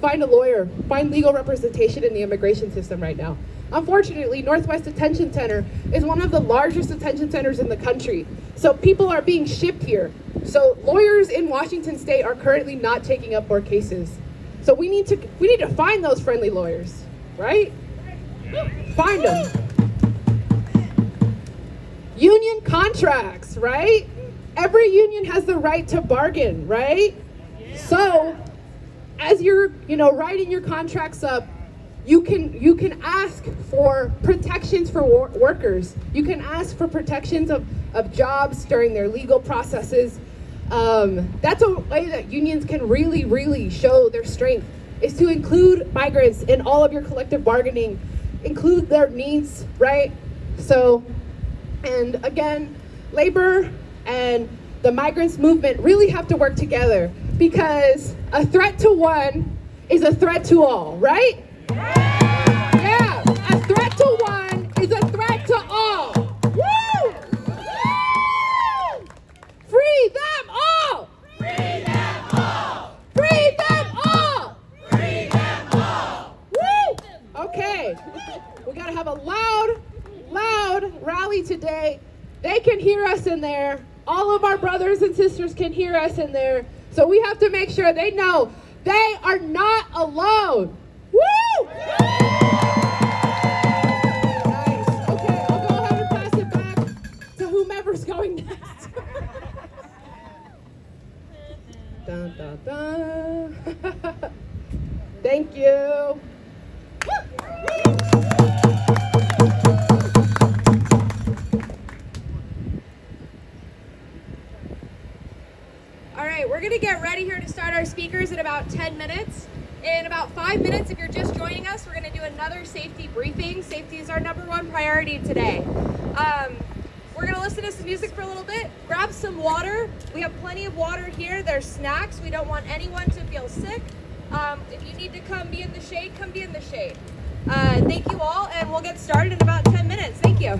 find a lawyer, find legal representation in the immigration system right now. Unfortunately, Northwest Detention Center is one of the largest detention centers in the country. So people are being shipped here. So lawyers in Washington State are currently not taking up more cases. So we need to find those friendly lawyers, right? Find them. Union contracts, right? Every union has the right to bargain, right? So as you're, writing your contracts up, you can ask for protections for workers. You can ask for protections of jobs during their legal processes. That's a way that unions can really, really show their strength, is to include migrants in all of your collective bargaining, include their needs, right? So, and again, labor and the migrants movement really have to work together, because a threat to one is a threat to all, right? Yeah, a threat to one is a threat to all. Woo! Free them all! Free them all! Free them all! Free them all! Woo! Okay, we gotta have a loud rally today. They can hear us in there. All of our brothers and sisters can hear us in there. So we have to make sure they know they are not alone. Woo! Nice. Okay, I'll go ahead and pass it back to whomever's going next. Dun, dun, dun. Thank you. All right, we're gonna get ready here to start our speakers in about 10 minutes. In about 5 minutes, if you're just joining us, we're gonna do another safety briefing. Safety is our #1 priority today. We're gonna listen to some music for a little bit, grab some water. We have plenty of water here. There's snacks. We don't want anyone to feel sick. If you need to come be in the shade, come be in the shade. Thank you all, and we'll get started in about 10 minutes. Thank you.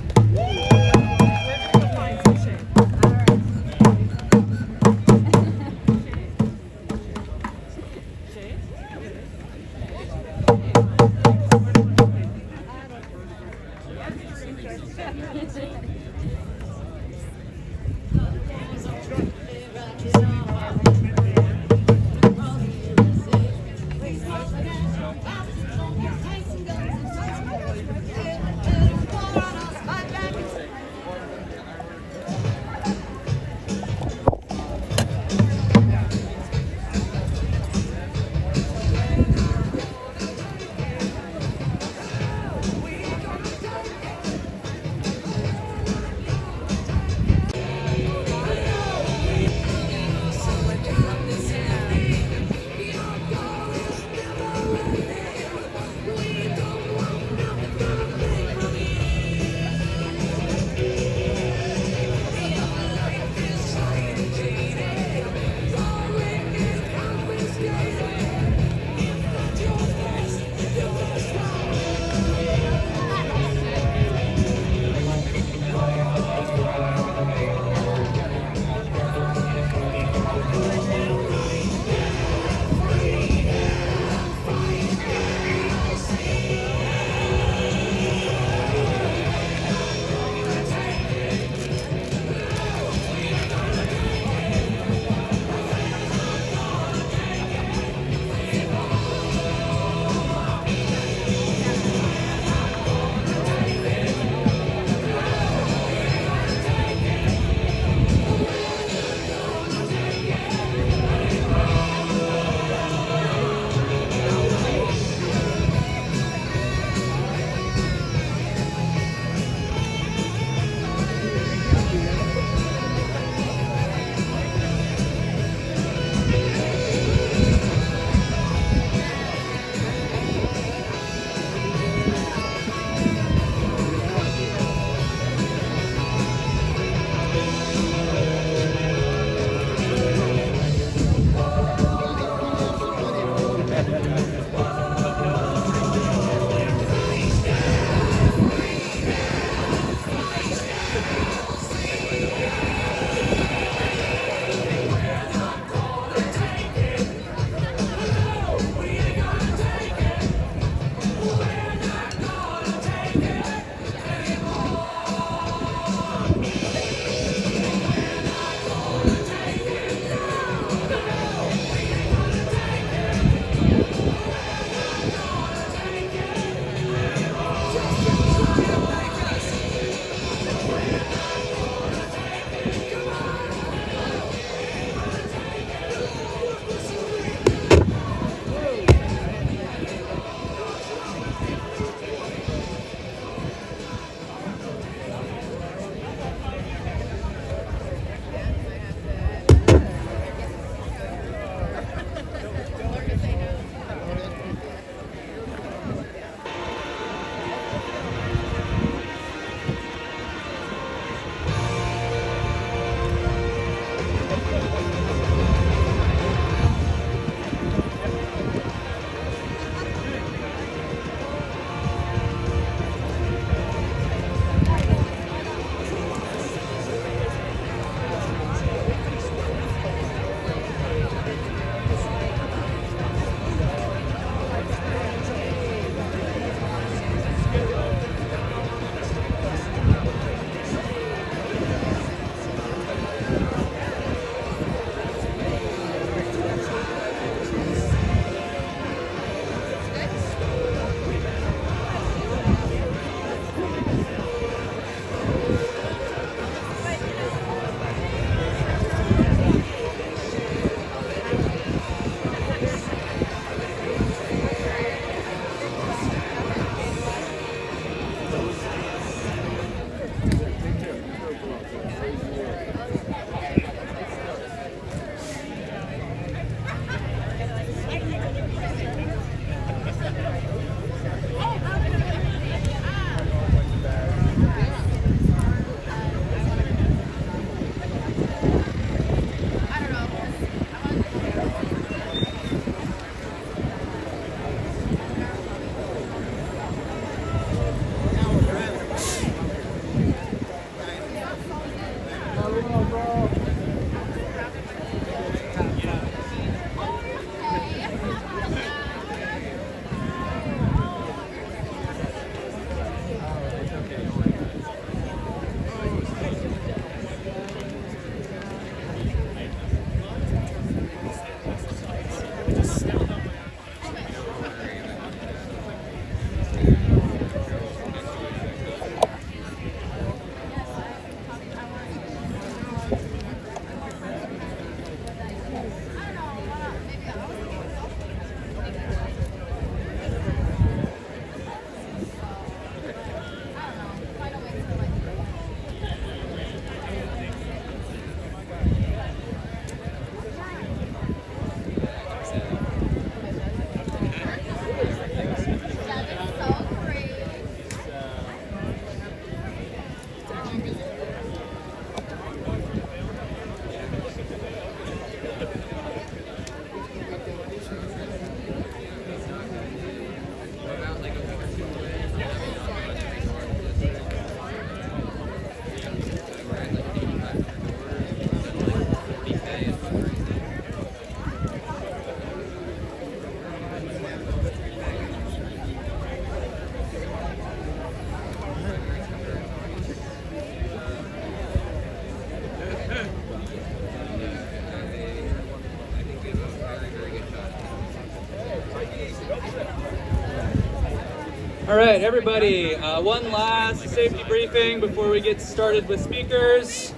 All right, everybody, one last safety briefing before we get started with speakers.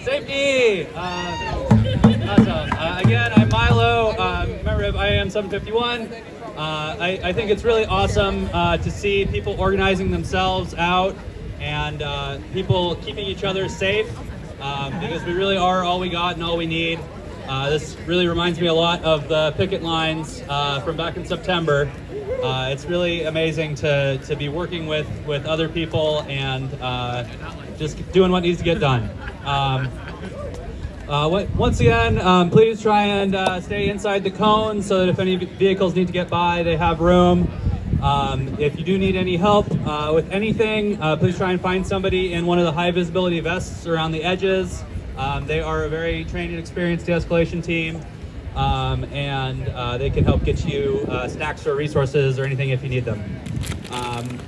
Safety! Awesome. Again, I'm Milo, member of IAM 751. I think it's really awesome to see people organizing themselves out and people keeping each other safe because we really are all we got and all we need. This really reminds me a lot of the picket lines from back in September. It's really amazing to be working with other people and just doing what needs to get done. Once again, please try and stay inside the cone so that if any vehicles need to get by, they have room. If you do need any help with anything, please try and find somebody in one of the high visibility vests around the edges. They are a very trained and experienced de-escalation team, and they can help get you snacks or resources or anything if you need them.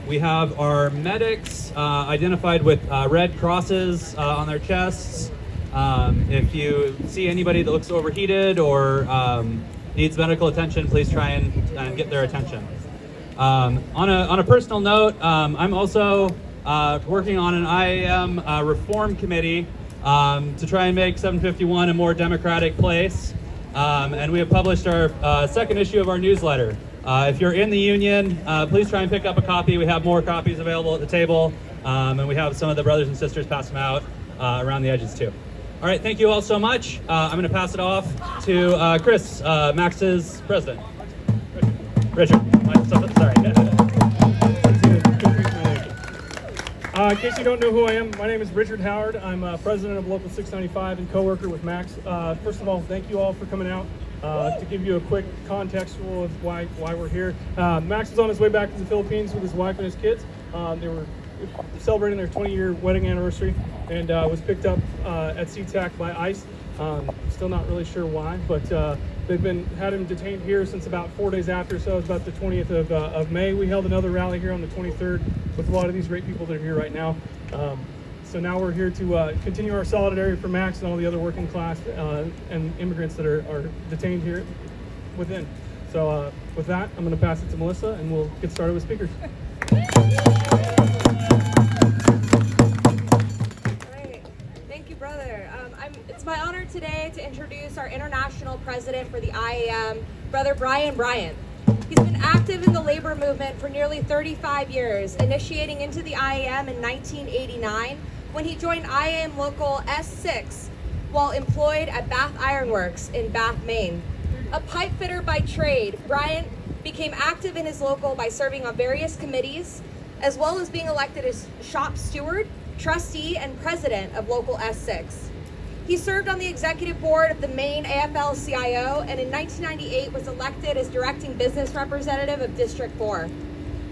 We have our medics identified with red crosses on their chests. If you see anybody that looks overheated or needs medical attention, please try and get their attention. On a personal note, I'm also working on an IAM reform committee to try and make 751 a more democratic place. And we have published our second issue of our newsletter. If you're in the union, please try and pick up a copy. We have more copies available at the table, and we have some of the brothers and sisters pass them out around the edges too. All right, thank you all so much. I'm going to pass it off to Chris, Max's president. Richard. Sorry. In case you don't know who I am, my name is Richard Howard. I'm president of Local 695 and co-worker with Max. First of all, thank you all for coming out. To give you a quick contextual of why we're here. Max was on his way back to the Philippines with his wife and his kids. They were celebrating their 20-year wedding anniversary and was picked up at SeaTac by ICE. Still not really sure why, but they've had him detained here since about 4 days after, so it was about the 20th of May. We held another rally here on the 23rd with a lot of these great people that are here right now. So now we're here to continue our solidarity for Max and all the other working class and immigrants that are detained here within. So with that, I'm going to pass it to Melissa and we'll get started with speakers. Thank you, brother. It's my honor today to introduce our international president for the IAM, Brother Brian Bryant. He's been active in the labor movement for nearly 35 years, initiating into the IAM in 1989 when he joined IAM Local S6 while employed at Bath Iron Works in Bath, Maine. A pipe fitter by trade, Bryant became active in his local by serving on various committees, as well as being elected as shop steward, trustee, and president of Local S6. He served on the executive board of the Maine AFL-CIO and in 1998 was elected as directing business representative of District 4.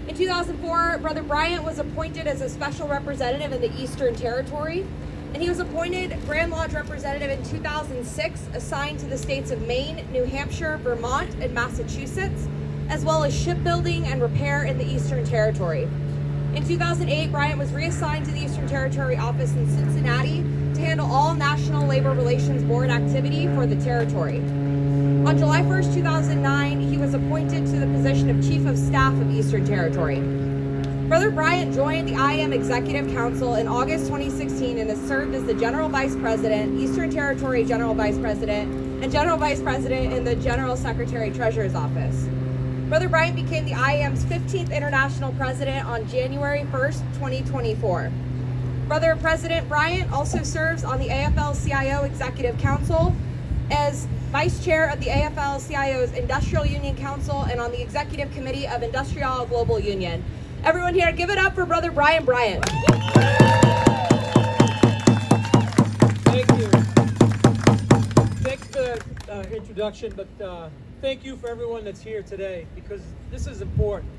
In 2004, Brother Bryant was appointed as a special representative in the Eastern Territory, and he was appointed Grand Lodge representative in 2006, assigned to the states of Maine, New Hampshire, Vermont, and Massachusetts, as well as shipbuilding and repair in the Eastern Territory. In 2008, Bryant was reassigned to the Eastern Territory office in Cincinnati to handle all National Labor Relations Board activity for the territory. On July 1st, 2009, he was appointed to the position of Chief of Staff of Eastern Territory. Brother Bryant joined the IAM Executive Council in August 2016 and has served as the General Vice President, Eastern Territory General Vice President, and General Vice President in the General Secretary Treasurer's Office. Brother Bryant became the IAM's 15th International President on January 1st, 2024. Brother President Bryant also serves on the AFL-CIO Executive Council as Vice Chair of the AFL-CIO's Industrial Union Council and on the Executive Committee of Industrial Global Union. Everyone here, give it up for Brother Brian Bryant. Thank you. Thanks for the introduction, but thank you for everyone that's here today because this is important.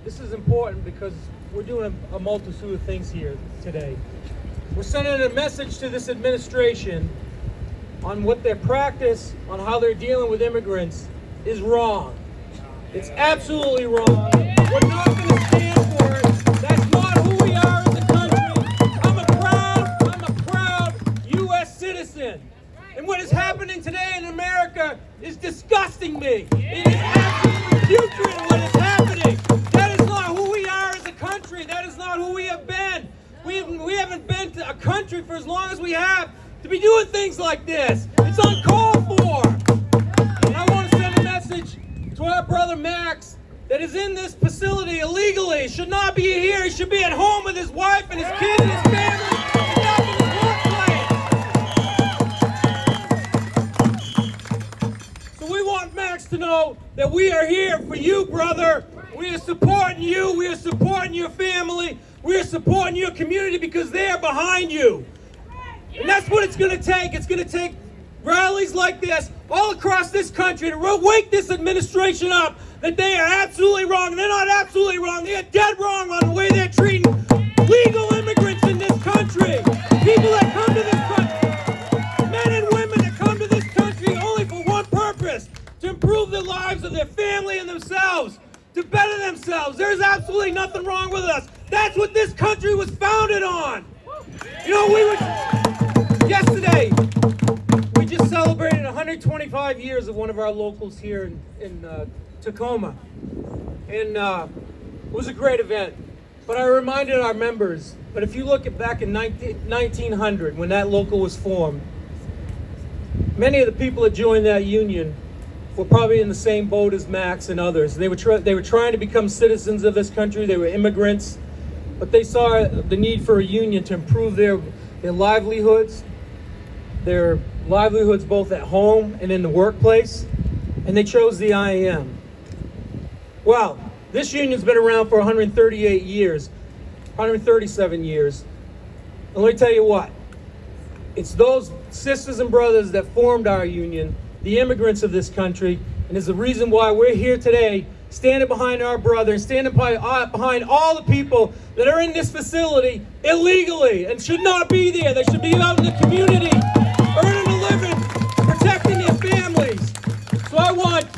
This is important because we're doing a multitude of things here today. We're sending a message to this administration on what their practice, on how they're dealing with immigrants is wrong. It's absolutely wrong. We're not going to stand for it. That's not who we are as a country. I'm a proud U.S. citizen. And what is happening today in America is disgusting me. It is absolutely putrid what is happening. That is not who we are for as long as we have to be doing things like this. It's uncalled for. And I want to send a message to our brother Max that is in this facility illegally. Should not be here. He should be at home with his wife and his kids and his family, and not in his workplace. So we want Max to know that we are here for you, brother. We are supporting you. We are supporting your family. We are supporting your community because they are behind you. And that's what it's going to take. It's going to take rallies like this all across this country to wake this administration up that they are absolutely wrong. And they're not absolutely wrong. They are dead wrong on the way they're treating legal immigrants in this country. People that come to this country, men and women that come to this country only for one purpose, to improve the lives of their family and themselves, to better themselves. There's absolutely nothing wrong with us. That's what this country was founded on. You know, yesterday, we just celebrated 125 years of one of our locals here in Tacoma. And it was a great event. But I reminded our members, but if you look at back in 1900, when that local was formed, many of the people that joined that union were probably in the same boat as Max and others. They were trying to become citizens of this country. They were immigrants, but they saw the need for a union to improve their livelihoods both at home and in the workplace, and they chose the IAM. Well, this union's been around for 137 years. And let me tell you what, it's those sisters and brothers that formed our union, the immigrants of this country, and is the reason why we're here today, standing behind our brother, and standing behind all the people that are in this facility illegally and should not be there. They should be out in the community, earning a living, protecting their families. So I want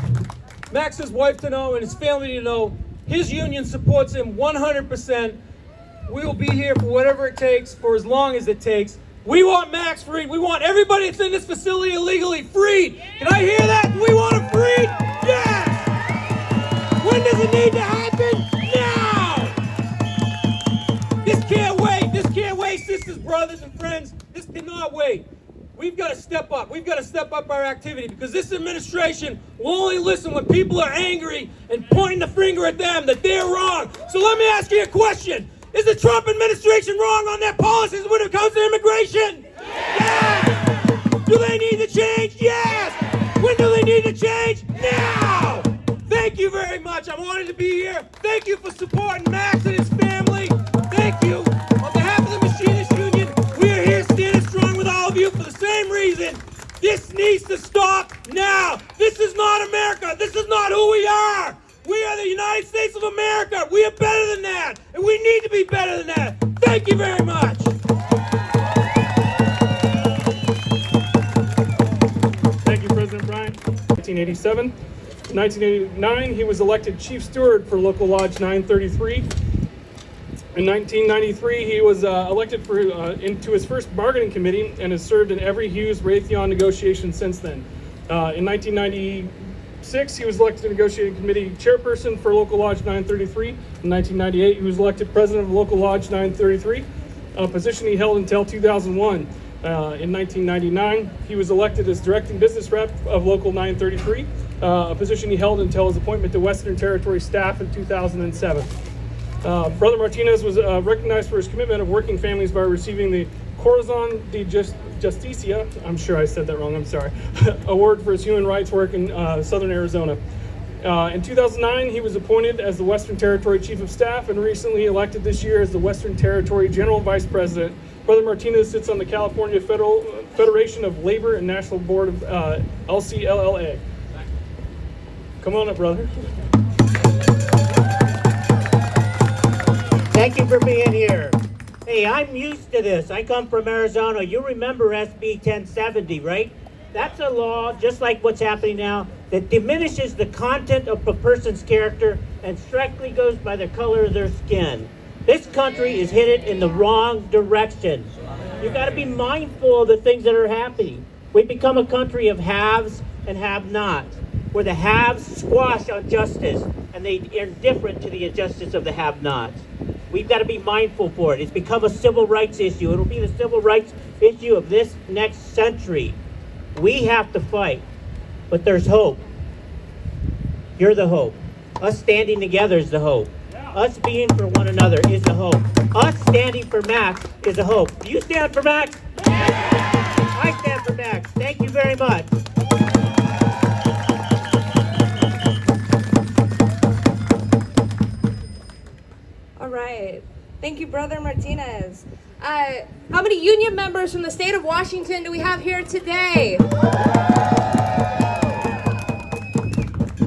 Max's wife to know and his family to know his union supports him 100%. We will be here for whatever it takes, for as long as it takes. We want Max freed. We want everybody that's in this facility illegally freed. Can I hear that? We want them freed? Yes! When does it need to happen? Now! This can't wait. This can't wait, sisters, brothers, and friends. This cannot wait. We've got to step up. We've got to step up our activity because this administration will only listen when people are angry and pointing the finger at them that they're wrong. So let me ask you a question. Is the Trump administration wrong on their policies when it comes to immigration? Yes! Do they need to change? Yes! When do they need to change? Now! Thank you very much. I'm honored to be here. Thank you for supporting Max and his family. Thank you. On behalf of the Machinist Union, we are here standing strong with all of you for the same reason. This needs to stop now. This is not America. This is not who we are. We are the United States of America. We are better than that, and we need to be better than that. Thank you very much. Thank you, President Bryant. 1987. In 1989, he was elected Chief Steward for Local Lodge 933. In 1993, he was elected into his first bargaining committee and has served in every Hughes-Raytheon negotiation since then. In 1996, he was elected to negotiating committee chairperson for Local Lodge 933. In 1998, he was elected president of Local Lodge 933, a position he held until 2001. In 1999, he was elected as directing business rep of Local 933, a position he held until his appointment to Western Territory staff in 2007. Brother Martinez was recognized for his commitment of working families by receiving the Corazon de Justicia, I'm sure I said that wrong, I'm sorry, award for his human rights work in Southern Arizona. In 2009, he was appointed as the Western Territory Chief of Staff and recently elected this year as the Western Territory General Vice President. Brother Martinez sits on the California Federation of Labor and National Board of LCLLA. Come on up, brother. Thank you for being here. Hey, I'm used to this. I come from Arizona. You remember SB 1070, right? That's a law, just like what's happening now, that diminishes the content of a person's character and strictly goes by the color of their skin. This country is headed in the wrong direction. You got to be mindful of the things that are happening. We become a country of haves and have-nots, where the haves squash on justice and they are indifferent to the injustice of the have-nots. We've got to be mindful for it. It's become a civil rights issue. It'll be the civil rights issue of this next century. We have to fight, but there's hope. You're the hope. Us standing together is the hope. Us being for one another is the hope. Us standing for Max is the hope. Do you stand for Max? I stand for Max. Thank you very much. All right. Thank you, Brother Martinez. How many union members from the state of Washington do we have here today?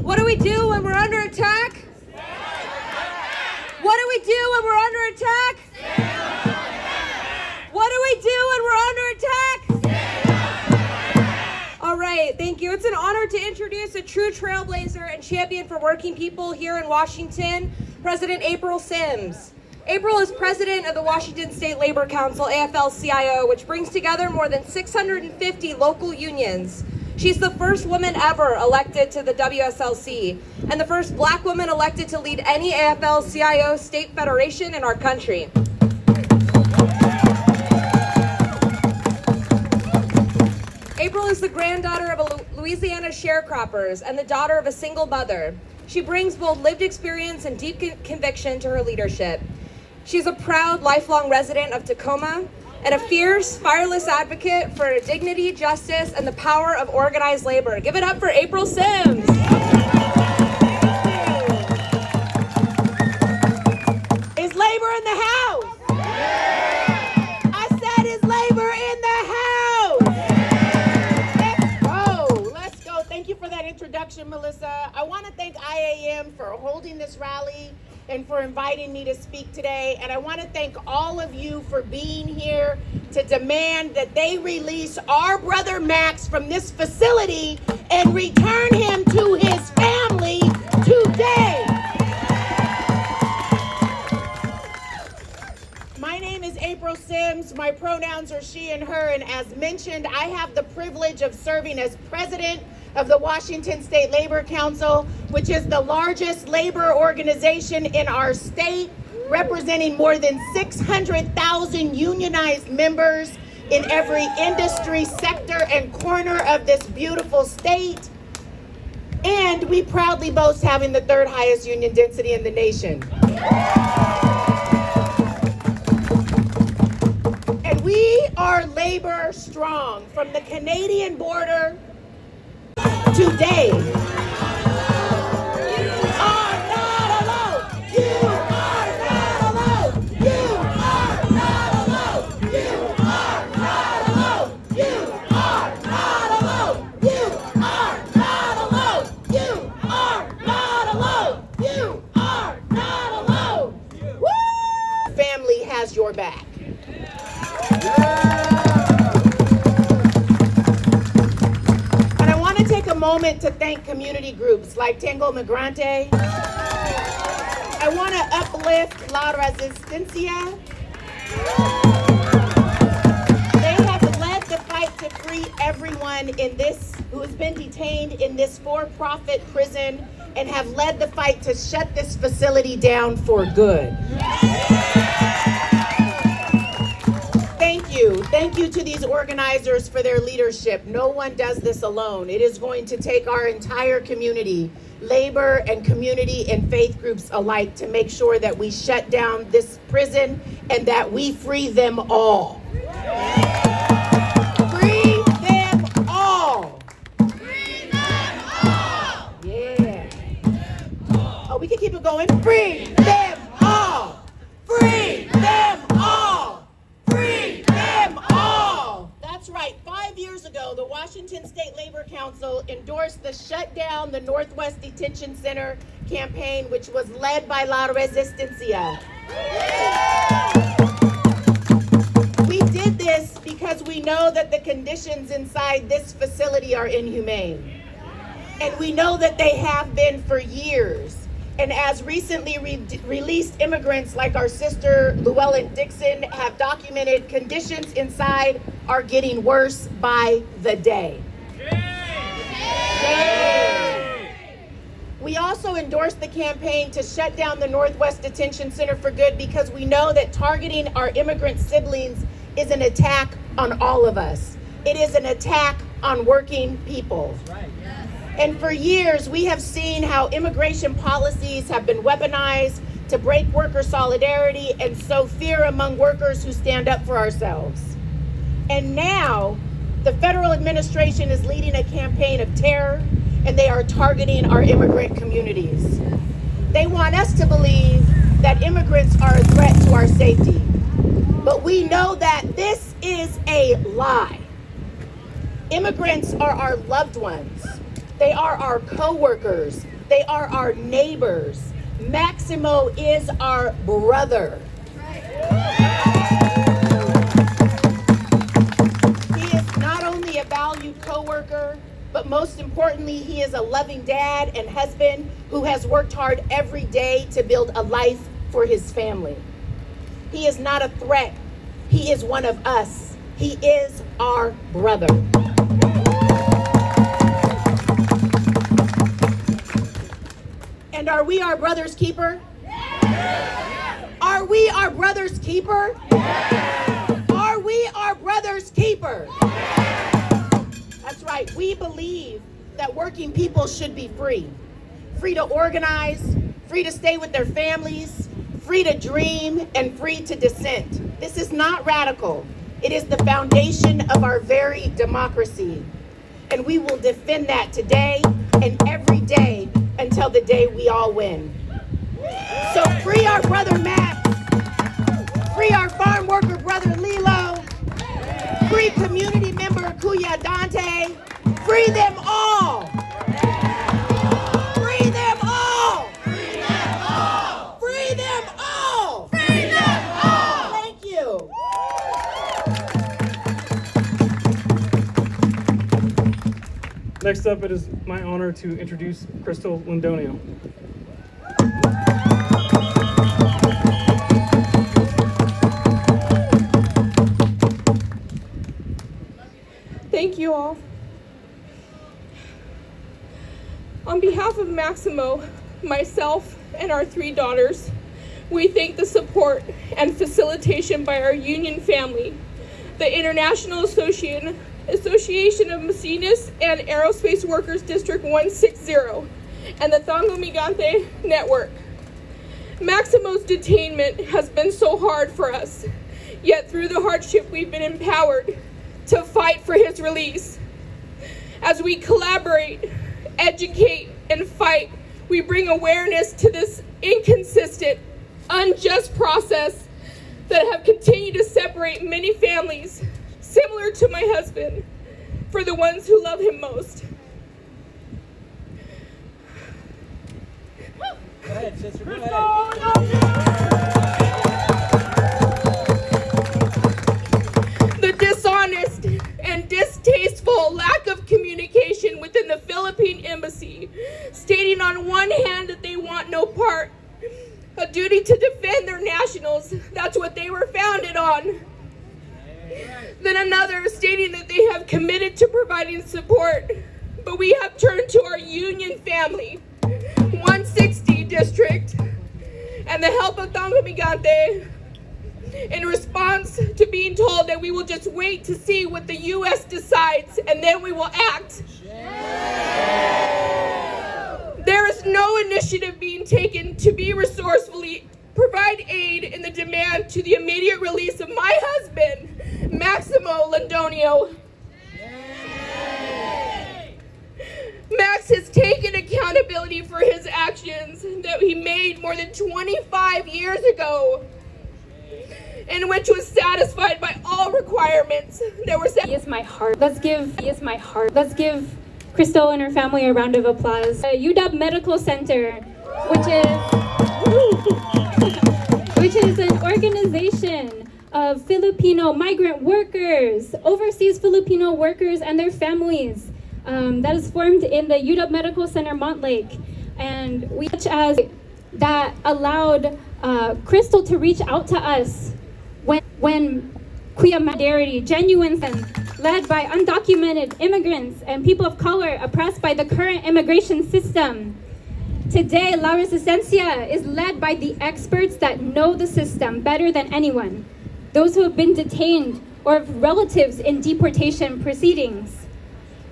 What do we do when we're under attack? What do we do when we're under attack? What do we do when we're under attack? All right, thank you. It's an honor to introduce a true trailblazer and champion for working people here in Washington, President April Sims. April is president of the Washington State Labor Council, AFL-CIO, which brings together more than 650 local unions. She's the first woman ever elected to the WSLC and the first black woman elected to lead any AFL-CIO state federation in our country. April is the granddaughter of a Louisiana sharecroppers and the daughter of a single mother. She brings both lived experience and deep conviction to her leadership. She's a proud, lifelong resident of Tacoma and a fierce, fireless advocate for dignity, justice, and the power of organized labor. Give it up for April Sims. Is labor in the house? I said, is labor in the house? Let's go. Thank you for that introduction, Melissa. I want to thank IAM for holding this rally and for inviting me to speak today. And I want to thank all of you for being here to demand that they release our brother Max from this facility and return him to his family today. My name is April Sims. My pronouns are she and her. And as mentioned, I have the privilege of serving as president of the Washington State Labor Council, which is the largest labor organization in our state, representing more than 600,000 unionized members in every industry, sector, and corner of this beautiful state. And we proudly boast having the third highest union density in the nation. And we are labor strong from the Canadian border today. You are not alone. You are not alone. You are not alone. You are not alone. You are not alone. You are not alone. You are not alone. You are not alone. Woo! Family has your back. Take a moment to thank community groups like Tanggol Migrante. I want to uplift La Resistencia. They have led the fight to free everyone in this who has been detained in this for-profit prison and have led the fight to shut this facility down for good. Thank you to these organizers for their leadership. No one does this alone. It is going to take our entire community, labor and community and faith groups alike, to make sure that we shut down this prison and that we free them all. Free them all. Free them all. Yeah. Oh, we can keep it going. Free them all. Free them all. Free them all! That's right. 5 years ago, the Washington State Labor Council endorsed the Shut Down the Northwest Detention Center campaign, which was led by La Resistencia. We did this because we know that the conditions inside this facility are inhumane. And we know that they have been for years. And as recently released immigrants like our sister Llewellyn Dixon have documented, conditions inside are getting worse by the day. Yay! We also endorsed the campaign to shut down the Northwest Detention Center for good because we know that targeting our immigrant siblings is an attack on all of us. It is an attack on working people. And for years, we have seen how immigration policies have been weaponized to break worker solidarity and sow fear among workers who stand up for ourselves. And now, the federal administration is leading a campaign of terror, and they are targeting our immigrant communities. They want us to believe that immigrants are a threat to our safety. But we know that this is a lie. Immigrants are our loved ones. They are our co-workers. They are our neighbors. Maximo is our brother. He is not only a valued co-worker, but most importantly, he is a loving dad and husband who has worked hard every day to build a life for his family. He is not a threat. He is one of us. He is our brother. And are we our brother's keeper? Yeah. Are we our brother's keeper? Yeah. Are we our brother's keeper? Yeah. That's right. We believe that working people should be free. Free to organize, free to stay with their families, free to dream, and free to dissent. This is not radical. It is the foundation of our very democracy. And we will defend that today and every day until the day we all win. So free our brother Max, free our farm worker brother Lilo, free community member Kuya Dante, free them all. Free them all. Free them all. Free them all. Free them all. Thank you. Next up, it is my honor to introduce Crystal Londonio. Thank you all. On behalf of Maximo, myself, and our 3 daughters, we thank the support and facilitation by our union family, the International Association of Machinists and Aerospace Workers District 160, and the Tanggol Migrante Network. Maximo's detainment has been so hard for us, yet through the hardship we've been empowered to fight for his release. As we collaborate, educate, and fight, we bring awareness to this inconsistent, unjust process that have continued to separate many families, similar to my husband, for the ones who love him most. Go ahead, sister, go ahead. The dishonest and distasteful lack of communication within the Philippine embassy, stating on one hand that they want no part, a duty to defend their nationals, that's what they were founded on. Then another stating that they have committed to providing support, but we have turned to our union family, 160 district, and the help of Tanggol Migrante in response to being told that we will just wait to see what the U.S. decides and then we will act. There is no initiative being taken to be resourcefully provide aid in the demand to the immediate release of my husband, Maximo Londonio. Max has taken accountability for his actions that he made more than 25 years ago, and which was satisfied by all requirements that were set. He is my heart. Let's give Crystal and her family a round of applause. UW Medical Center, which is an organization of Filipino migrant workers, overseas Filipino workers and their families, that is formed in the UW Medical Center Montlake, and we such as that allowed Crystal to reach out to us when Kuya Solidarity, genuine led by undocumented immigrants and people of color oppressed by the current immigration system. Today, La Resistencia is led by the experts that know the system better than anyone, those who have been detained or have relatives in deportation proceedings.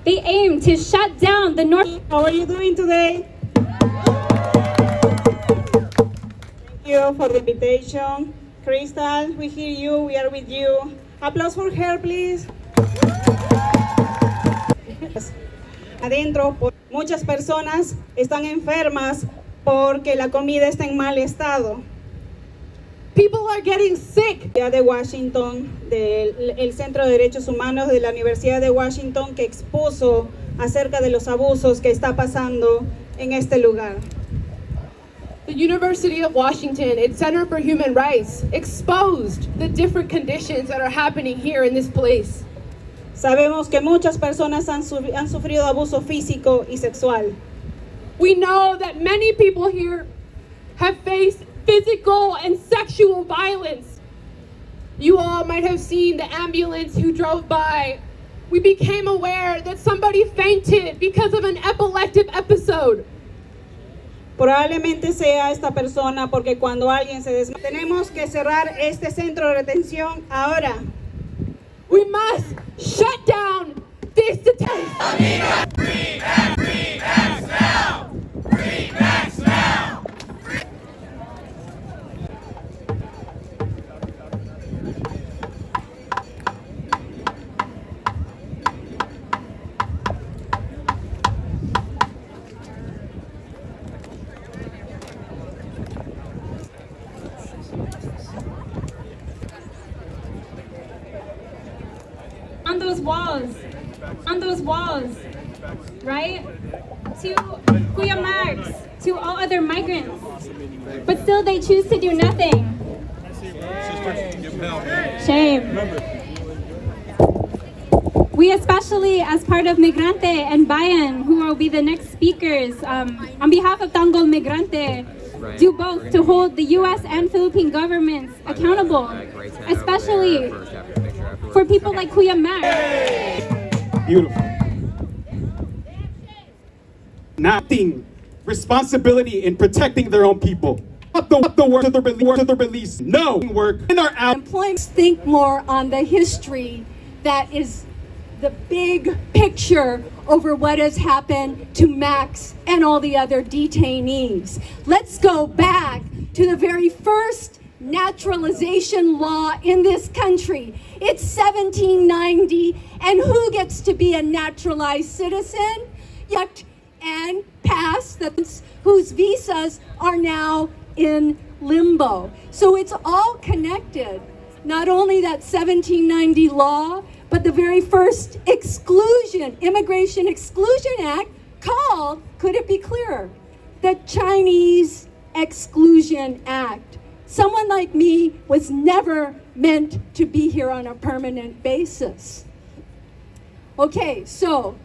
They aim to shut down the North. How are you doing today? Thank you for the invitation. Crystal, we hear you, we are with you. Applause for her, please. Adentro, muchas personas están enfermas porque la comida está en mal estado. People are getting sick. De Washington, del Centro de Derechos Humanos de la Universidad de Washington, que expuso acerca de los abusos que está pasando en este lugar. The University of Washington, its Center for Human Rights, exposed the different conditions that are happening here in this place. Sabemos que muchas personas han sufrido abuso físico y sexual. We know that many people here have faced physical and sexual violence. You all might have seen the ambulance who drove by. We became aware that somebody fainted because of an epileptic episode. Probablemente sea esta persona porque cuando alguien se desmaya. Tenemos que cerrar este centro de retención ahora. We must shut down this detention. Free Max now! Free Max now! On those walls, right? To Max, to all other migrants. But still they choose to do nothing. Shame. We especially, as part of Migrante and Bayan, who will be the next speakers, on behalf of Tanggol Migrante, do both to hold the U.S. and Philippine governments accountable, especially for people like Kuya Max. Beautiful. Nothing responsibility in protecting their own people. The work to the release. No work in our out. Employers think more on the history that is the big picture over what has happened to Max and all the other detainees. Let's go back to the very first naturalization law in this country. It's 1790, and who gets to be a naturalized citizen? And pass whose visas are now in limbo. So it's all connected. Not only that 1790 law, but the very first Immigration Exclusion Act called, could it be clearer, the Chinese Exclusion Act. Someone like me was never meant to be here on a permanent basis. Okay, so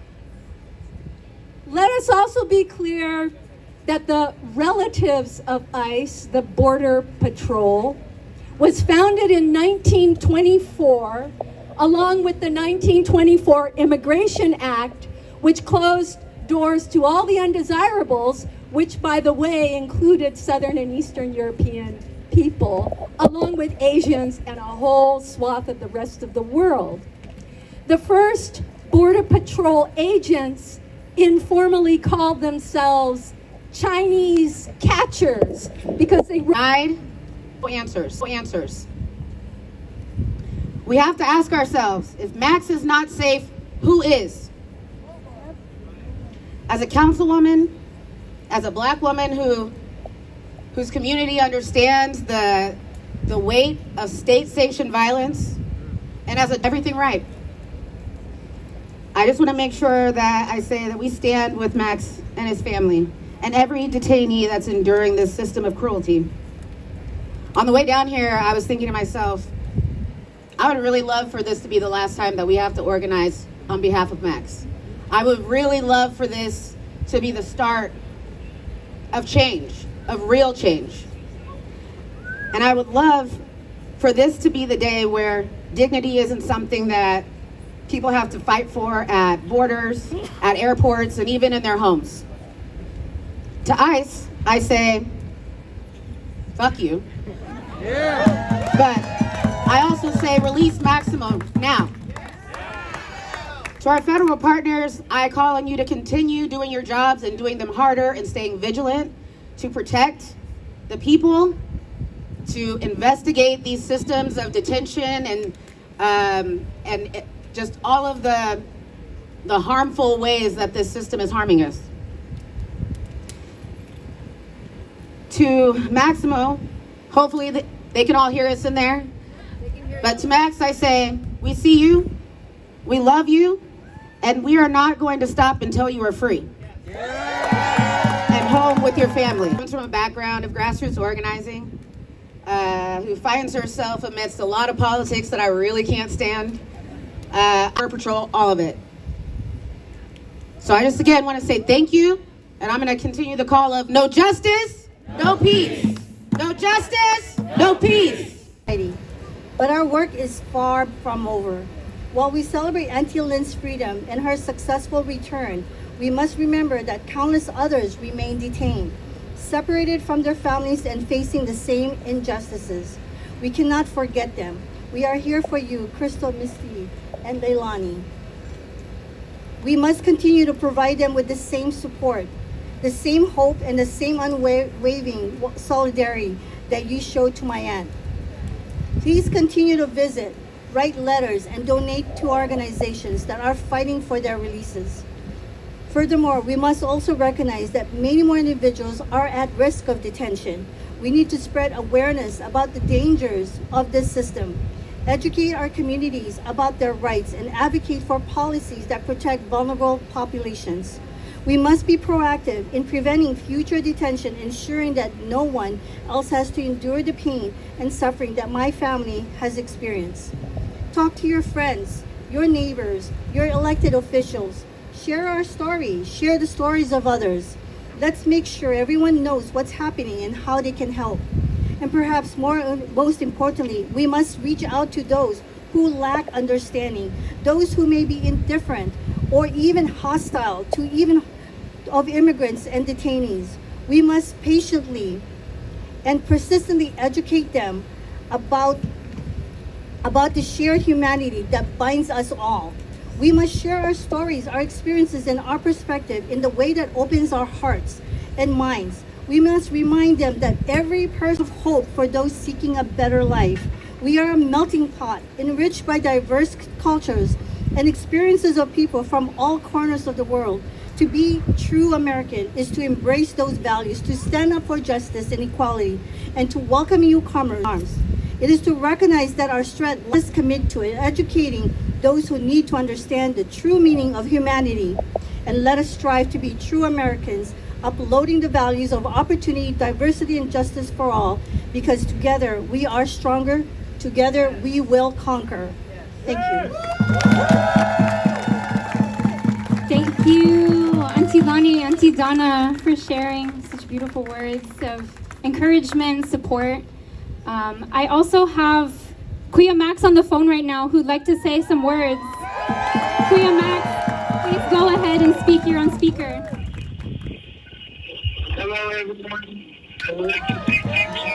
let us also be clear that the relatives of ICE, the Border Patrol, was founded in 1924 along with the 1924 Immigration Act, which closed doors to all the undesirables, which, by the way, included Southern and Eastern European people, along with Asians and a whole swath of the rest of the world. The first Border Patrol agents informally called themselves Chinese catchers because they answers. We have to ask ourselves, if Max is not safe, who is? As a councilwoman, as a black woman whose community understands the weight of state-sanctioned violence, and as everything right, I just want to make sure that I say that we stand with Max and his family and every detainee that's enduring this system of cruelty. On the way down here, I was thinking to myself, I would really love for this to be the last time that we have to organize on behalf of Max. I would really love for this to be the start of change, of real change. And I would love for this to be the day where dignity isn't something that people have to fight for at borders, at airports, and even in their homes. To ICE, I say, fuck you. But I also say release Maximo now. To our federal partners, I call on you to continue doing your jobs and doing them harder and staying vigilant to protect the people, to investigate these systems of detention and just all of the harmful ways that this system is harming us. To Maximo, hopefully they can all hear us in there. But to Max, I say, we see you, we love you, and we are not going to stop until you are free. And home with your family. Comes from a background of grassroots organizing, who finds herself amidst a lot of politics that I really can't stand. Border Patrol, all of it. So I just again want to say thank you, and I'm going to continue the call of no justice, no peace. No justice, no peace. But our work is far from over. While we celebrate Auntie Lynn's freedom and her successful return, we must remember that countless others remain detained, separated from their families and facing the same injustices. We cannot forget them. We are here for you, Crystal, Misty, and Leilani. We must continue to provide them with the same support, the same hope, and the same unwavering solidarity that you showed to my aunt. Please continue to visit, write letters, and donate to organizations that are fighting for their releases. Furthermore, we must also recognize that many more individuals are at risk of detention. We need to spread awareness about the dangers of this system, educate our communities about their rights, and advocate for policies that protect vulnerable populations. We must be proactive in preventing future detention, ensuring that no one else has to endure the pain and suffering that my family has experienced. Talk to your friends, your neighbors, your elected officials. Share our stories, share the stories of others. Let's make sure everyone knows what's happening and how they can help. And perhaps most importantly, we must reach out to those who lack understanding, those who may be indifferent or even hostile to even of immigrants and detainees. We must patiently and persistently educate them about the shared humanity that binds us all. We must share our stories, our experiences, and our perspective in the way that opens our hearts and minds. We must remind them that every person has hope for those seeking a better life. We are a melting pot, enriched by diverse cultures and experiences of people from all corners of the world. To be true American is to embrace those values, to stand up for justice and equality, and to welcome newcomers in arms. It is to recognize that our strength must commit to it, educating those who need to understand the true meaning of humanity, and let us strive to be true Americans, upholding the values of opportunity, diversity, and justice for all, because together we are stronger, together we will conquer. Thank you. Thank you, Auntie Lonnie, Auntie Donna, for sharing such beautiful words of encouragement, support. I also have Kuya Max on the phone right now who'd like to say some words. Kuya Max, please go ahead and speak. You're on speaker. Hello, everyone. I would like to say thank you.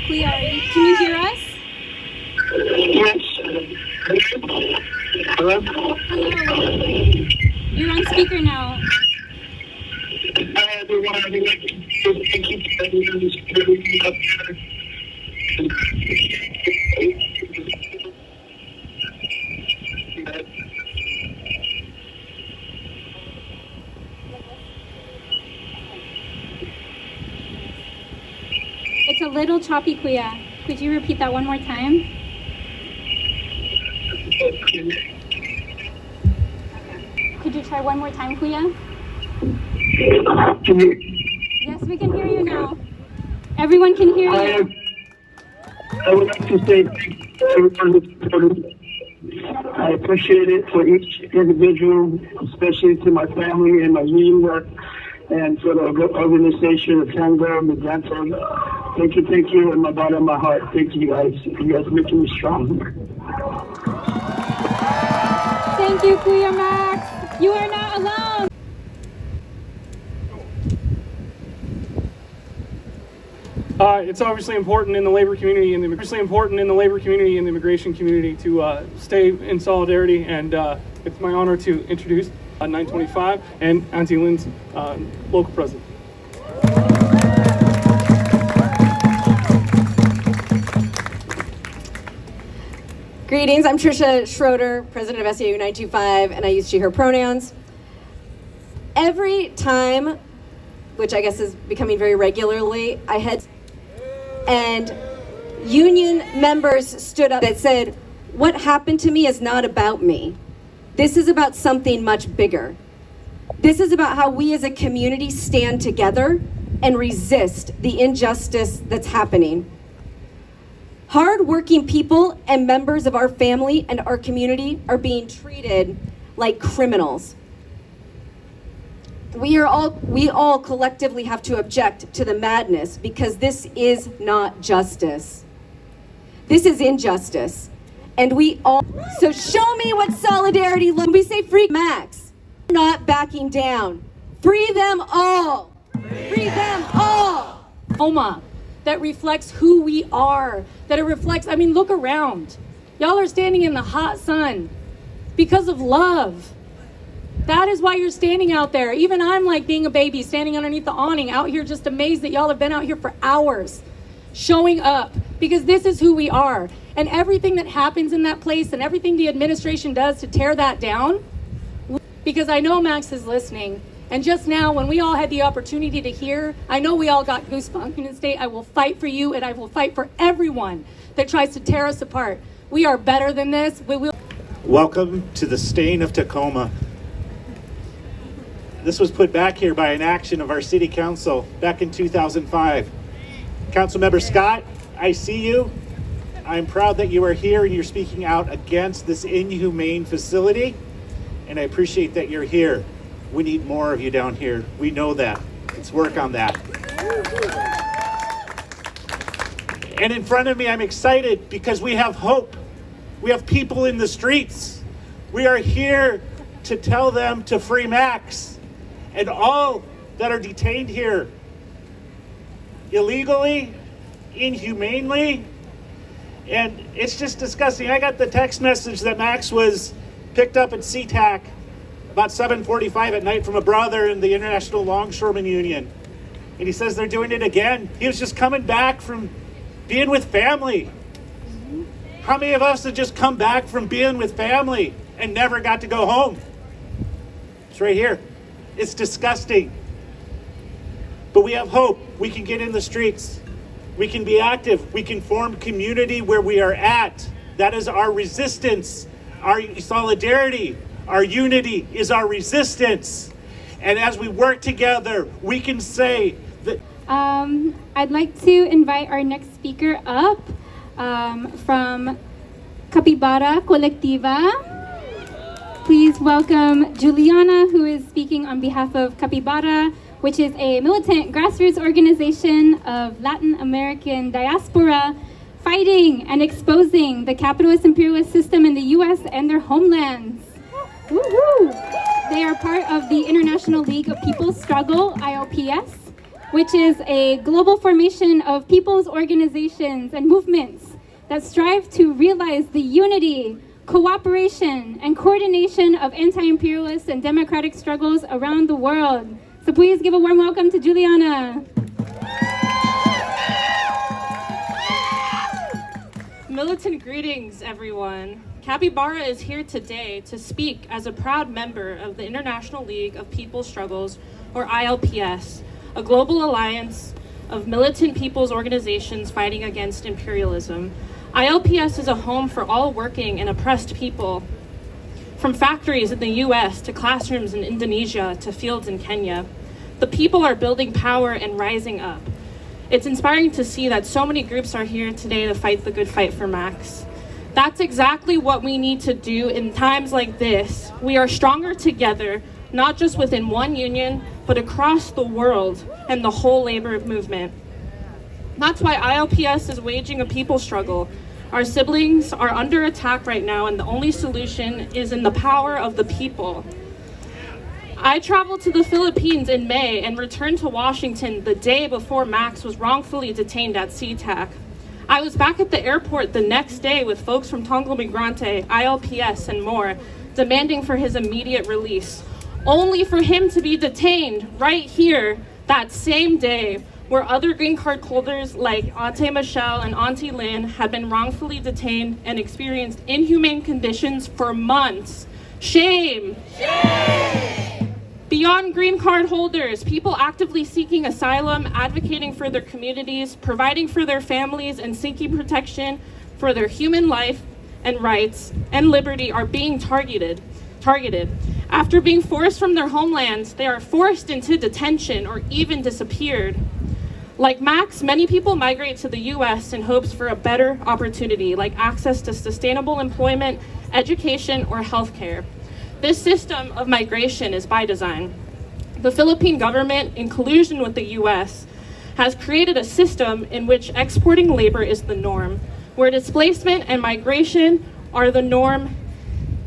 Kuya, can you hear us? Yes. Hello? Hello. You're on speaker now. Hi, everyone. I would like to say thank you to everyone who's really up there. It's a little choppy, Kuya. Could you repeat that one more time? Could you try one more time, Kuya? Yes, we can hear you now. Everyone can hear you. I would like to say thank you to everyone who supported me. I appreciate it for each individual, especially to my family and my union work, and for the organization of Tanggol Migrante. Thank you, in my bottom of my heart. Thank you guys. You guys are making me strong. Thank you, Kuya Max. You are not alone. It's obviously important in the labor community and the immigration community to stay in solidarity, and it's my honor to introduce 925 and Auntie Lynn's local president. Greetings, I'm Tricia Schroeder, president of SEIU 925, and I use she, her pronouns. Every time, which I guess is becoming very regularly, I had, and union members stood up that said, what happened to me is not about me. This is about something much bigger. This is about how we as a community stand together and resist the injustice that's happening. Hard-working people and members of our family and our community are being treated like criminals. We all collectively have to object to the madness, because this is not justice. This is injustice. And so show me what solidarity looks like. When we say free Max, we're not backing down. Free them all. Free them all. Oma that reflects who we are, that it reflects, I mean, look around. Y'all are standing in the hot sun because of love. That is why you're standing out there. Even I'm like being a baby, standing underneath the awning, out here just amazed that y'all have been out here for hours, showing up, because this is who we are. And everything that happens in that place and everything the administration does to tear that down, because I know Max is listening. And just now, when we all had the opportunity to hear, I know we all got goosebumps in the state. I will fight for you, and I will fight for everyone that tries to tear us apart. We are better than this. We will. Welcome to the stain of Tacoma. This was put back here by an action of our city council back in 2005. Councilmember Scott, I see you. I'm proud that you are here and you're speaking out against this inhumane facility, and I appreciate that you're here. We need more of you down here. We know that. Let's work on that. And in front of me, I'm excited because we have hope. We have people in the streets. We are here to tell them to free Max and all that are detained here illegally, inhumanely, and it's just disgusting. I got the text message that Max was picked up at SeaTac about 7:45 at night from a brother in the International Longshoremen Union, and he says they're doing it again. He was just coming back from being with family. How many of us have just come back from being with family and never got to go home? It's right here. It's disgusting. But we have hope. We can get in the streets. We can be active. We can form community where we are at. That is our resistance. Our solidarity, our unity is our resistance. And as we work together, we can say that. I'd like to invite our next speaker up from Capybara Colectiva. Please welcome Juliana, who is speaking on behalf of Capybara, which is a militant grassroots organization of Latin American diaspora fighting and exposing the capitalist imperialist system in the U.S. and their homelands. Woo-hoo. They are part of the International League of People's Struggle, IOPS, which is a global formation of people's organizations and movements that strive to realize the unity, cooperation, and coordination of anti-imperialist and democratic struggles around the world. So please give a warm welcome to Juliana. Militant greetings, everyone. Capybara is here today to speak as a proud member of the International League of People's Struggles, or ILPS, a global alliance of militant people's organizations fighting against imperialism. ILPS is a home for all working and oppressed people, from factories in the US to classrooms in Indonesia to fields in Kenya. The people are building power and rising up. It's inspiring to see that so many groups are here today to fight the good fight for Max. That's exactly what we need to do in times like this. We are stronger together, not just within one union, but across the world and the whole labor movement. That's why ILPS is waging a people struggle. Our siblings are under attack right now, and the only solution is in the power of the people. I traveled to the Philippines in May and returned to Washington the day before Max was wrongfully detained at SeaTac. I was back at the airport the next day with folks from Tanggol Migrante, ILPS, and more, demanding for his immediate release, only for him to be detained right here that same day, where other green card holders like Auntie Michelle and Auntie Lynn had been wrongfully detained and experienced inhumane conditions for months. Shame! Shame! Beyond green card holders, people actively seeking asylum, advocating for their communities, providing for their families, and seeking protection for their human life and rights and liberty are being targeted. After being forced from their homelands, they are forced into detention or even disappeared. Like Max, many people migrate to the U.S. in hopes for a better opportunity, like access to sustainable employment, education, or healthcare. This system of migration is by design. The Philippine government, in collusion with the U.S., has created a system in which exporting labor is the norm, where displacement and migration are the norm,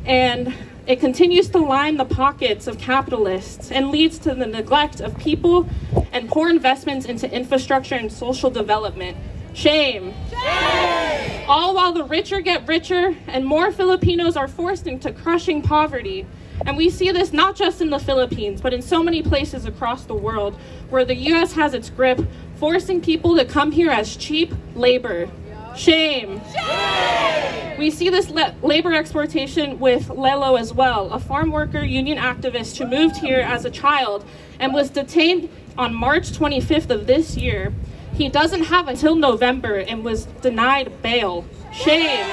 and it continues to line the pockets of capitalists and leads to the neglect of people and poor investments into infrastructure and social development. Shame. Shame! All while the richer get richer and more Filipinos are forced into crushing poverty. And we see this not just in the Philippines, but in so many places across the world where the U.S. has its grip, forcing people to come here as cheap labor. Shame. Shame! We see this labor exploitation with Lelo as well, a farm worker union activist who moved here as a child and was detained on March 25th of this year. He doesn't have until November and was denied bail. Shame.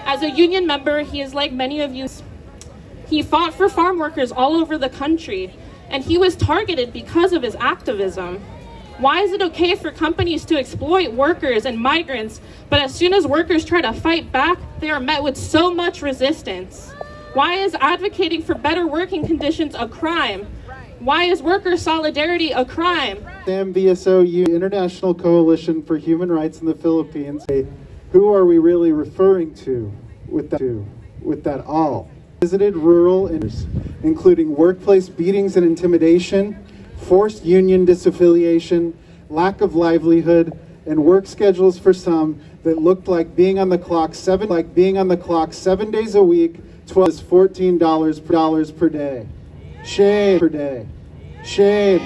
As a union member, he is like many of you. He fought for farm workers all over the country, and he was targeted because of his activism. Why is it okay for companies to exploit workers and migrants, but as soon as workers try to fight back, they are met with so much resistance? Why is advocating for better working conditions a crime? Why is worker solidarity a crime? SAM-VSOU, International Coalition for Human Rights in the Philippines. Who are we really referring to with that all? Visited rural areas, including workplace beatings and intimidation, forced union disaffiliation, lack of livelihood, and work schedules for some that looked like being on the clock 7 days a week, $14 per day. Shame per day. Shame.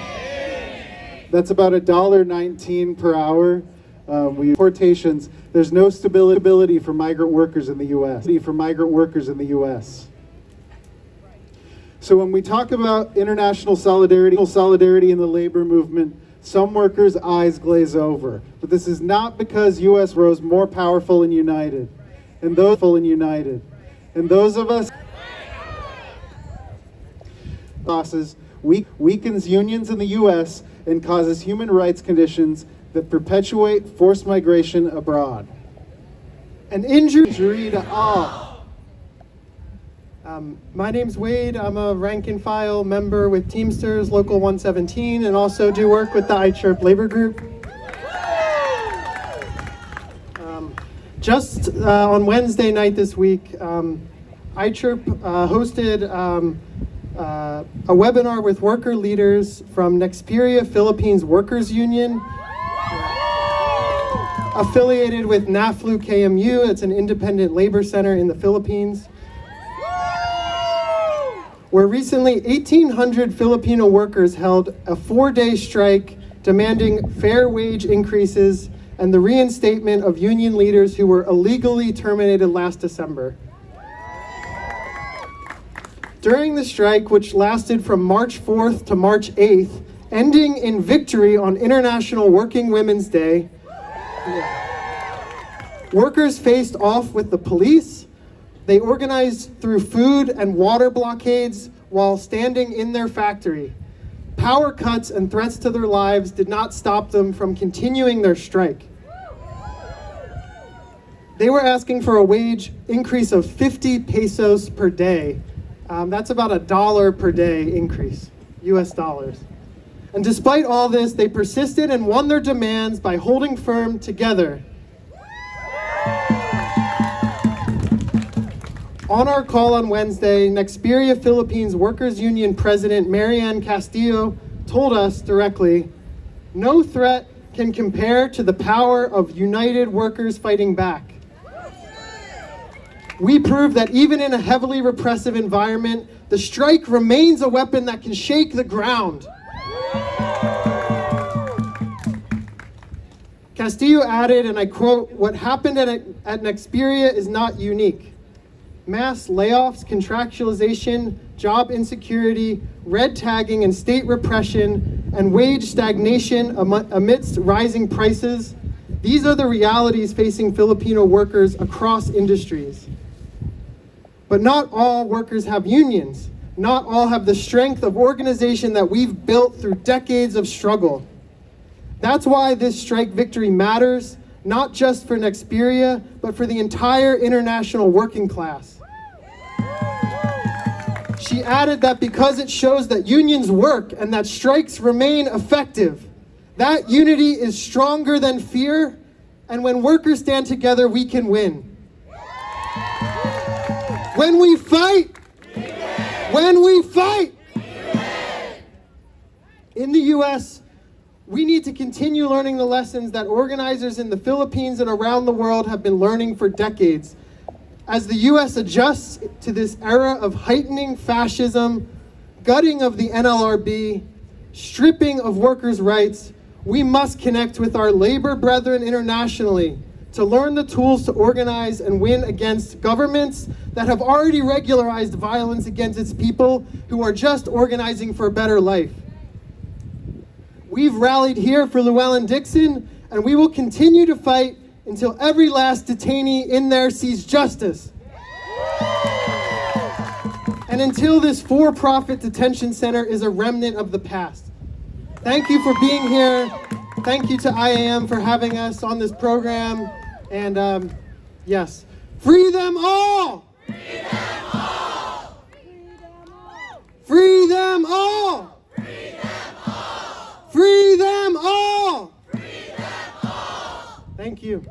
That's about $1.19 per hour. Deportations. There's no stability for migrant workers in the U.S. So when we talk about international solidarity in the labor movement, some workers' eyes glaze over. But this is not because U.S. rose more powerful and united. And those of us bosses weakens unions in the U.S. and causes human rights conditions that perpetuate forced migration abroad. An injury to all. My name's Wade. I'm a rank and file member with Teamsters Local 117 and also do work with the iChirp labor group. Just on Wednesday night this week, iChirp hosted a webinar with worker leaders from Nexperia Philippines Workers Union, affiliated with NAFLU KMU. It's an independent labor center in the Philippines, where recently 1,800 Filipino workers held a 4-day strike demanding fair wage increases and the reinstatement of union leaders who were illegally terminated last December. During the strike, which lasted from March 4th to March 8th, ending in victory on International Working Women's Day, workers faced off with the police. They organized through food and water blockades while standing in their factory. Power cuts and threats to their lives did not stop them from continuing their strike. They were asking for a wage increase of 50 pesos per day. That's about $1 per day increase, US dollars. And despite all this, they persisted and won their demands by holding firm together. On our call on Wednesday, Nexperia Philippines Workers Union President Marianne Castillo told us directly, "No threat can compare to the power of united workers fighting back." We proved that even in a heavily repressive environment, the strike remains a weapon that can shake the ground. Castillo added, and I quote, "What happened at Nexperia is not unique. Mass layoffs, contractualization, job insecurity, red tagging, and state repression, and wage stagnation amidst rising prices. These are the realities facing Filipino workers across industries. But not all workers have unions. Not all have the strength of organization that we've built through decades of struggle. That's why this strike victory matters, not just for Nexperia, but for the entire international working class." She added that because it shows that unions work and that strikes remain effective, that unity is stronger than fear, and when workers stand together, we can win. When we fight, in the U.S., we need to continue learning the lessons that organizers in the Philippines and around the world have been learning for decades. As the U.S. adjusts to this era of heightening fascism, gutting of the NLRB, stripping of workers' rights, we must connect with our labor brethren internationally to learn the tools to organize and win against governments that have already regularized violence against its people who are just organizing for a better life. We've rallied here for Llewellyn Dixon, and we will continue to fight until every last detainee in there sees justice. And until this for-profit detention center is a remnant of the past. Thank you for being here. Thank you to IAM for having us on this program. And yes, free them all! Free them all! Free them all! Free them all! Free them all! Free them all! Thank you.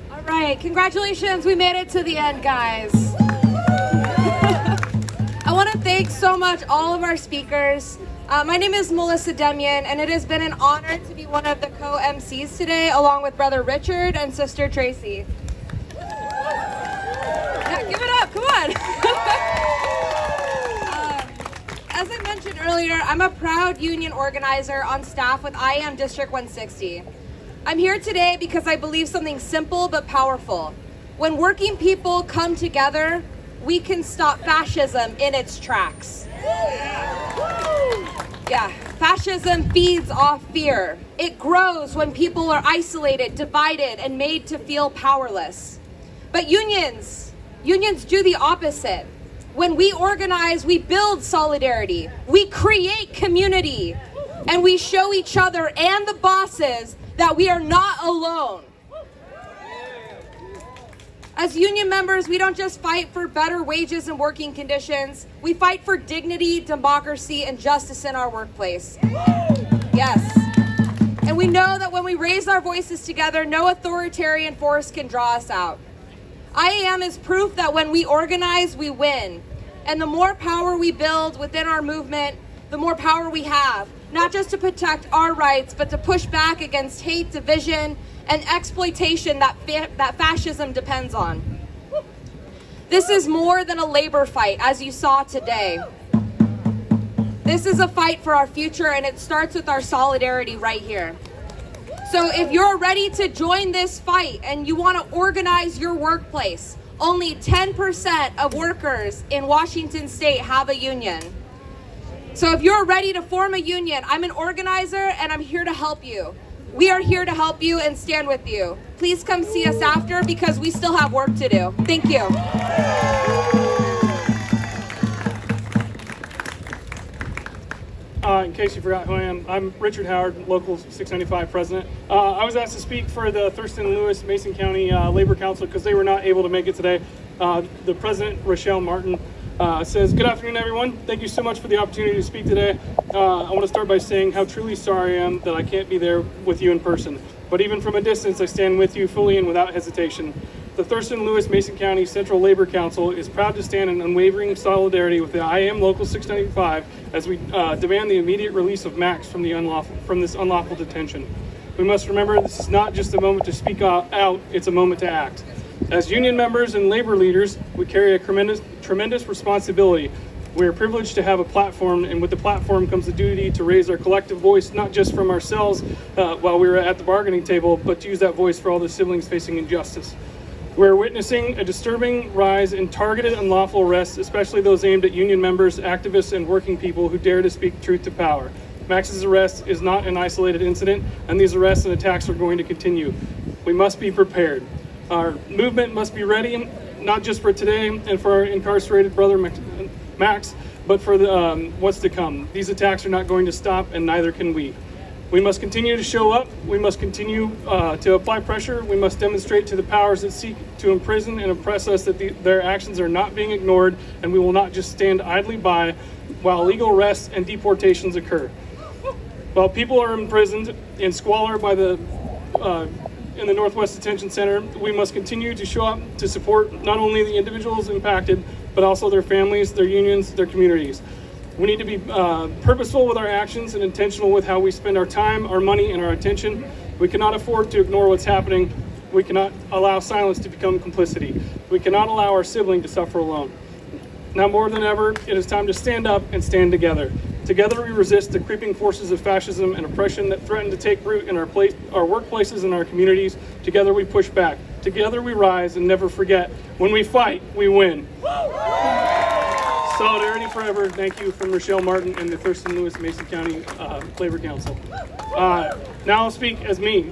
All right, congratulations, we made it to the end, guys. I want to thank so much all of our speakers. My name is Melissa Demian, and it has been an honor to be one of the co-MCs today, along with Brother Richard and Sister Tracy. Yeah, give it up, come on. As I mentioned earlier, I'm a proud union organizer on staff with IAM District 160. I'm here today because I believe something simple but powerful. When working people come together, we can stop fascism in its tracks. Yeah, fascism feeds off fear. It grows when people are isolated, divided, and made to feel powerless. But unions do the opposite. When we organize, we build solidarity, we create community, and we show each other and the bosses that we are not alone. As union members, we don't just fight for better wages and working conditions. We fight for dignity, democracy, and justice in our workplace. Yes. And we know that when we raise our voices together, no authoritarian force can draw us out. IAM is proof that when we organize, we win. And the more power we build within our movement, the more power we have, not just to protect our rights, but to push back against hate, division, and exploitation that fascism depends on. This is more than a labor fight, as you saw today. This is a fight for our future, and it starts with our solidarity right here. So if you're ready to join this fight and you want to organize your workplace, only 10% of workers in Washington State have a union. So if you're ready to form a union, I'm an organizer and I'm here to help you. We are here to help you and stand with you. Please come see us after because we still have work to do. Thank you. In case you forgot who I am, I'm Richard Howard, Local 695 President. I was asked to speak for the Thurston Lewis Mason County Labor Council because they were not able to make it today. The President, Rochelle Martin, says, "Good afternoon, everyone. Thank you so much for the opportunity to speak today. I want to start by saying how truly sorry I am that I can't be there with you in person. But even from a distance, I stand with you fully and without hesitation. The Thurston Lewis Mason County Central Labor Council is proud to stand in unwavering solidarity with the IAM Local 695 as we demand the immediate release of Max from this unlawful detention. We must remember this is not just a moment to speak out, it's a moment to act. As union members and labor leaders, we carry a tremendous responsibility. We are privileged to have a platform, and with the platform comes the duty to raise our collective voice, not just from ourselves while we were at the bargaining table, but to use that voice for all the siblings facing injustice. We're witnessing a disturbing rise in targeted unlawful arrests, especially those aimed at union members, activists, and working people who dare to speak truth to power. Max's arrest is not an isolated incident, and these arrests and attacks are going to continue. We must be prepared. Our movement must be ready, not just for today and for our incarcerated brother Max, but for what's to come. These attacks are not going to stop, and neither can we. We must continue to show up. We must continue to apply pressure. We must demonstrate to the powers that seek to imprison and oppress us that their actions are not being ignored, and we will not just stand idly by while illegal arrests and deportations occur. While people are imprisoned in squalor in the Northwest Detention Center, we must continue to show up to support not only the individuals impacted, but also their families, their unions, their communities. We need to be purposeful with our actions and intentional with how we spend our time, our money, and our attention. We cannot afford to ignore what's happening. We cannot allow silence to become complicity. We cannot allow our sibling to suffer alone. Now more than ever, it is time to stand up and stand together. Together we resist the creeping forces of fascism and oppression that threaten to take root in our workplaces and our communities. Together we push back. Together we rise and never forget, when we fight, we win. Solidarity forever. Thank you from Rochelle Martin and the Thurston Lewis Mason County Labor Council. Now I'll speak as me.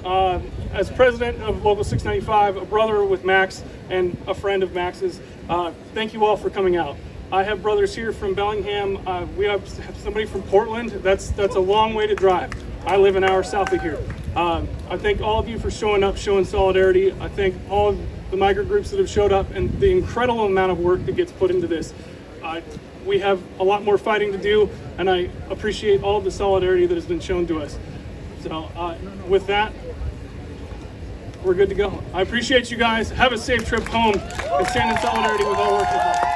As president of Local 695, a brother with Max and a friend of Max's, thank you all for coming out. I have brothers here from Bellingham. We have somebody from Portland. That's a long way to drive. I live an hour south of here. I thank all of you for showing up, showing solidarity. I thank all of the migrant groups that have showed up and the incredible amount of work that gets put into this. We have a lot more fighting to do, and I appreciate all of the solidarity that has been shown to us. So with that, we're good to go. I appreciate you guys. Have a safe trip home and stand in solidarity with all workers.